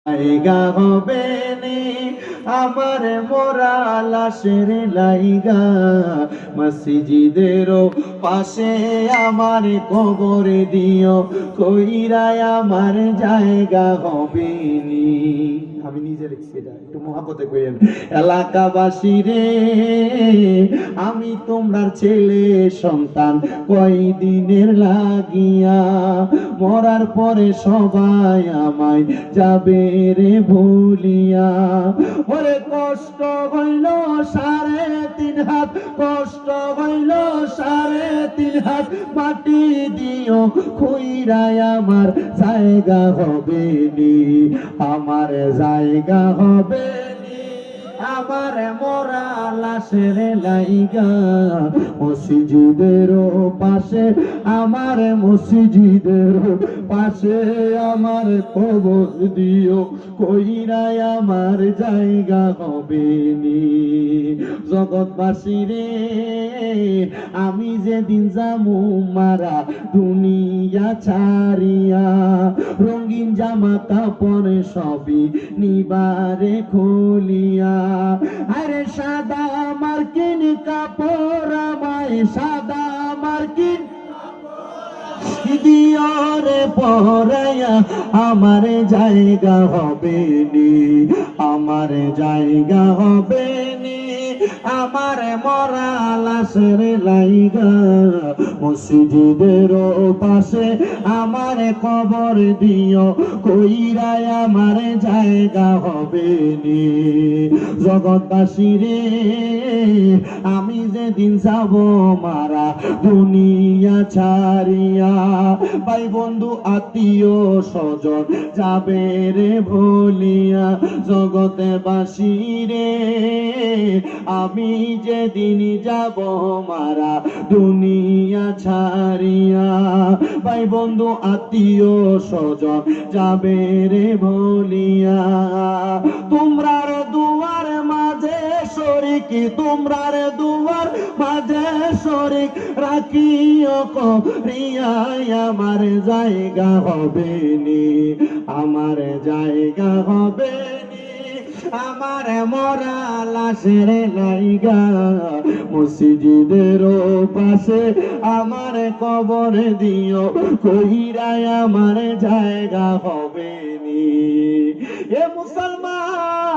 লাইগা হবে নে আমার মোরা লাশের লাইগা, মসজিদের পাশে আমার কবর দিও, কইরায় আমার জায়গা হবে নি। আমি নিজে লিখছি, এটা একটু মহাপতে কইেন। এলাকাবাসী রে, আমি তোমরার ছেলে সন্তান, কয়দিনের লাগিয়া, মরার পরে সবাই আমায় যাবে রে ভুলিয়া। ওরে কষ্ট হইল 3.5 হাত, কষ্ট হইল 3.5 হাত, মাটি দিও খুইরাই আমার জায়গা হবে নি, আমার জায়গা হবে নি। আমার মোরা লাশের লাইগা, মসজিদের পাশে আমার, মসজিদের পাশে আমার কবর দিও, কইরাই আমার জায়গা হবে নি। জগৎবাসী রে, আমি যেদিন যামু মারা দুনিয়া ছাড়িয়া, রঙিন জামা কাপড় সবই নিবারে খুলিয়া, আরে সাদা মার্কিন কাপড় আমায়, সাদা মার্কিন দিয়রে পরাইয়া, আমার জায়গা হবে নি, আমার জায়গা হবে নি। আমার মরা লাশের লাইগা, মসজিদের পাশে আমার কবর দিও, কইরাই আমার জায়গা হবে নি। জগৎবাসী রে, আমি যেদিন যাব মারা দুনিয়া ছাড়িয়া, ভাই বন্ধু আত্মীয় স্বজন যাবে রে ভুলিয়া। জগতে বাসী রে, আমি যেদিন যাব মারা দুনিয়া ছাড়িয়া, ভাই বন্ধু আত্মীয় স্বজন যাবে রে ভুলিয়া। তোমরার দুয়ার মাঝে শরিক, তোমরার দুয়ার মাঝে শরিক রাখিও করিয়াই, আমার জায়গা হবে নি, আমার জায়গা হবে নি। আমার মরা লাশের লাইগা, মসজিদের পাশে আমার কবর দিও, কইরাই আমার জায়গা হবে নি। এ মুসলমান।